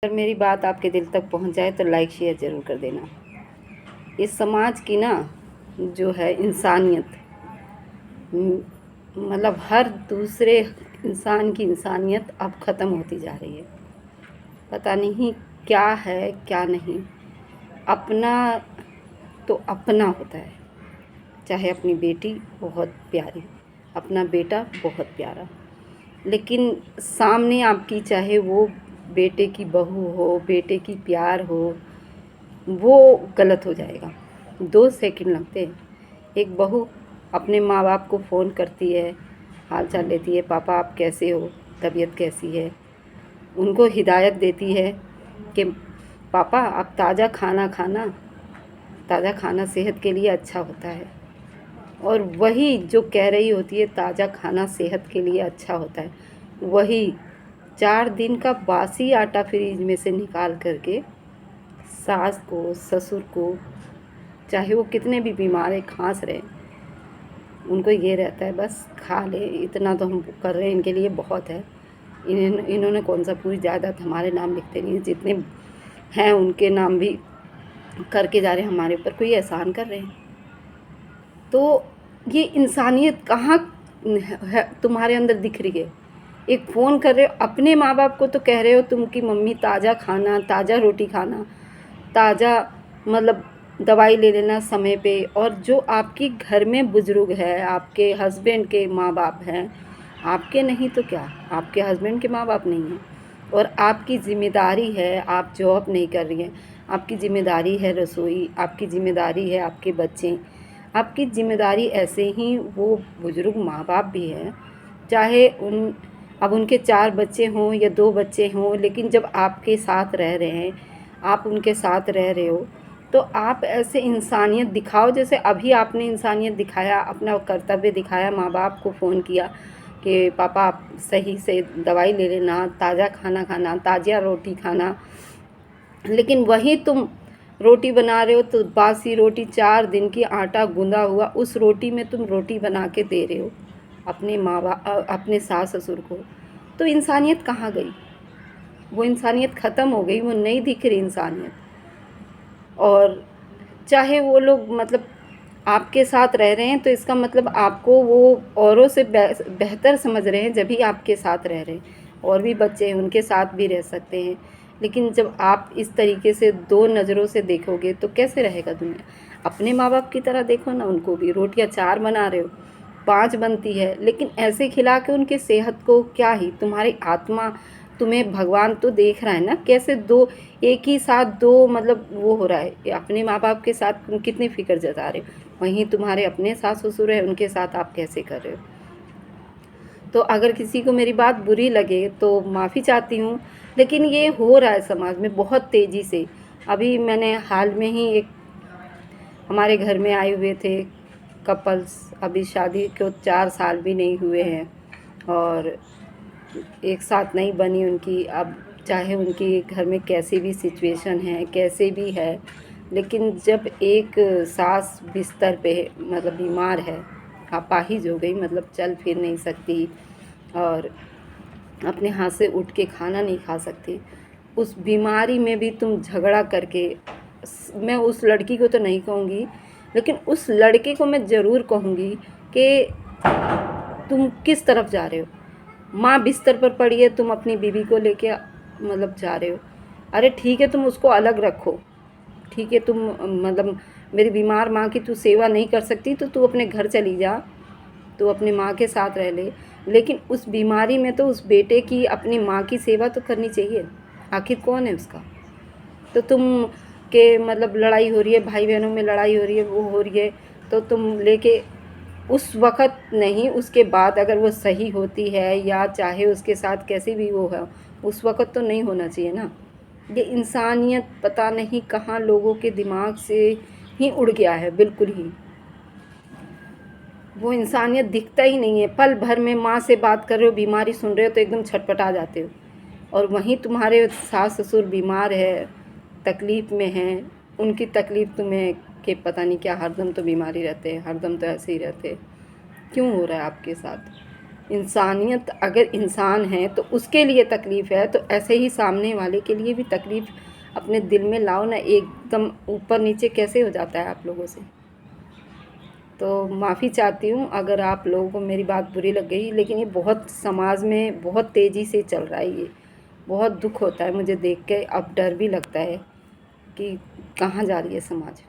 अगर मेरी बात आपके दिल तक पहुंच जाए तो लाइक शेयर ज़रूर कर देना। इस समाज की ना जो है इंसानियत, मतलब हर दूसरे इंसान की इंसानियत अब ख़त्म होती जा रही है। पता नहीं क्या है क्या नहीं। अपना तो अपना होता है, चाहे अपनी बेटी बहुत प्यारी, अपना बेटा बहुत प्यारा, लेकिन सामने आपकी चाहे वो बेटे की बहू हो, बेटे की प्यार हो, वो गलत हो जाएगा। 2 सेकंड लगते हैं। एक बहू अपने माँ बाप को फ़ोन करती है, हाल चाल लेती है, पापा आप कैसे हो, तबीयत कैसी है, उनको हिदायत देती है कि पापा आप ताज़ा खाना खाना, ताज़ा खाना सेहत के लिए अच्छा होता है। और वही जो कह रही होती है ताज़ा खाना सेहत के लिए अच्छा होता है, वही 4 दिन का बासी आटा फ्रीज में से निकाल करके सास को, ससुर को, चाहे वो कितने भी बीमार है, खांस रहे, उनको ये रहता है बस खा ले, इतना तो हम कर रहे हैं, इनके लिए बहुत है। इन्होंने कौन सा पूरी जायदाद हमारे नाम लिखते नहीं, जितने हैं उनके नाम भी करके जा रहे हैं, हमारे ऊपर कोई एहसान कर रहे हैं। तो ये इंसानियत कहाँ है तुम्हारे अंदर दिख रही है? एक फ़ोन कर रहे हो अपने माँ बाप को, तो कह रहे हो तुम कि मम्मी ताज़ा खाना, ताज़ा रोटी खाना, ताज़ा मतलब दवाई ले लेना समय पे। और जो आपके घर में बुज़ुर्ग है, आपके हस्बैंड के माँ बाप हैं, आपके नहीं तो क्या, आपके हस्बैंड के माँ बाप नहीं हैं, और आपकी ज़िम्मेदारी है, आप जॉब नहीं कर रही हैं, आपकी ज़िम्मेदारी है रसोई, आपकी ज़िम्मेदारी है आपके बच्चे, आपकी ज़िम्मेदारी ऐसे ही वो बुज़ुर्ग माँ बाप भी हैं, चाहे अब उनके 4 बच्चे हों या 2 बच्चे हों, लेकिन जब आपके साथ रह रहे हैं, आप उनके साथ रह रहे हो, तो आप ऐसे इंसानियत दिखाओ जैसे अभी आपने इंसानियत दिखाया, अपना कर्तव्य दिखाया, माँ बाप को फ़ोन किया कि पापा आप सही से दवाई ले लेना, ताज़ा खाना खाना, ताज़ा रोटी खाना। लेकिन वही तुम रोटी बना रहे हो तो बासी रोटी, 4 दिन की आटा गूंदा हुआ, उस रोटी में तुम रोटी बना के दे रहे हो अपने माँ बाप, अपने सास ससुर को। तो इंसानियत कहाँ गई? वो इंसानियत ख़त्म हो गई, वो नहीं दिख रही इंसानियत। और चाहे वो लोग मतलब आपके साथ रह रहे हैं, तो इसका मतलब आपको वो औरों से बेहतर समझ रहे हैं, जब भी आपके साथ रह रहे हैं। और भी बच्चे हैं, उनके साथ भी रह सकते हैं, लेकिन जब आप इस तरीके से 2 नज़रों से देखोगे तो कैसे रहेगा दुनिया? अपने माँ बाप की तरह देखो ना उनको भी। रोटियाँ 4 बना रहे हो, 5 बनती है, लेकिन ऐसे खिला के उनकी सेहत को क्या ही, तुम्हारी आत्मा, तुम्हें भगवान तो देख रहा है ना, कैसे 2 एक ही साथ 2 मतलब वो हो रहा है। अपने माँ बाप के साथ तुम कितनी फ़िक्र जता रहे हो, वहीं तुम्हारे अपने सास ससुर है, उनके साथ आप कैसे कर रहे हो? तो अगर किसी को मेरी बात बुरी लगे तो माफ़ी चाहती हूँ, लेकिन ये हो रहा है समाज में बहुत तेज़ी से। अभी मैंने हाल में ही एक हमारे घर में आए हुए थे कपल्स, अभी शादी को 4 साल भी नहीं हुए हैं, और एक साथ नहीं बनी उनकी। अब चाहे उनकी घर में कैसी भी सिचुएशन है, कैसे भी है, लेकिन जब एक सास बिस्तर पे मतलब बीमार है, अपाहिज हो गई, मतलब चल फिर नहीं सकती, और अपने हाथ से उठ के खाना नहीं खा सकती, उस बीमारी में भी तुम झगड़ा करके, मैं उस लड़की को तो नहीं कहूँगी, लेकिन उस लड़के को मैं ज़रूर कहूँगी कि तुम किस तरफ जा रहे हो? माँ बिस्तर पर पड़ी है, तुम अपनी बीवी को लेके मतलब जा रहे हो। अरे ठीक है, तुम उसको अलग रखो, ठीक है, तुम मतलब मेरी बीमार माँ की तू सेवा नहीं कर सकती तो तू अपने घर चली जा, तू अपनी माँ के साथ रह ले, लेकिन उस बीमारी में तो उस बेटे की, अपनी माँ की सेवा तो करनी चाहिए। आखिर कौन है उसका? तो तुम के मतलब लड़ाई हो रही है, भाई बहनों में लड़ाई हो रही है, वो हो रही है, तो तुम लेके उस वक़्त नहीं, उसके बाद अगर वो सही होती है या चाहे उसके साथ कैसी भी वो है, उस वक़्त तो नहीं होना चाहिए ना। ये इंसानियत पता नहीं कहाँ लोगों के दिमाग से ही उड़ गया है, बिल्कुल ही। वो इंसानियत दिखता ही नहीं है। पल भर में माँ से बात कर रहे हो, बीमारी सुन रहे हो तो एकदम छटपटा जाते हो, और वहीं तुम्हारे सास ससुर बीमार है, तकलीफ़ में हैं, उनकी तकलीफ़ तुम्हें कि पता नहीं क्या, हरदम तो बीमारी रहते हैं, हरदम तो ऐसे ही रहते हैं। क्यों हो रहा है आपके साथ? इंसानियत अगर इंसान है तो उसके लिए तकलीफ़ है, तो ऐसे ही सामने वाले के लिए भी तकलीफ़ अपने दिल में लाओ ना। एकदम ऊपर नीचे कैसे हो जाता है आप लोगों से। तो माफ़ी चाहती हूँ अगर आप लोगों को मेरी बात बुरी लग गई, लेकिन ये बहुत समाज में बहुत तेज़ी से चल रहा है ये। बहुत दुख होता है मुझे देख के, अब डर भी लगता है कि कहाँ जा रही है समाज।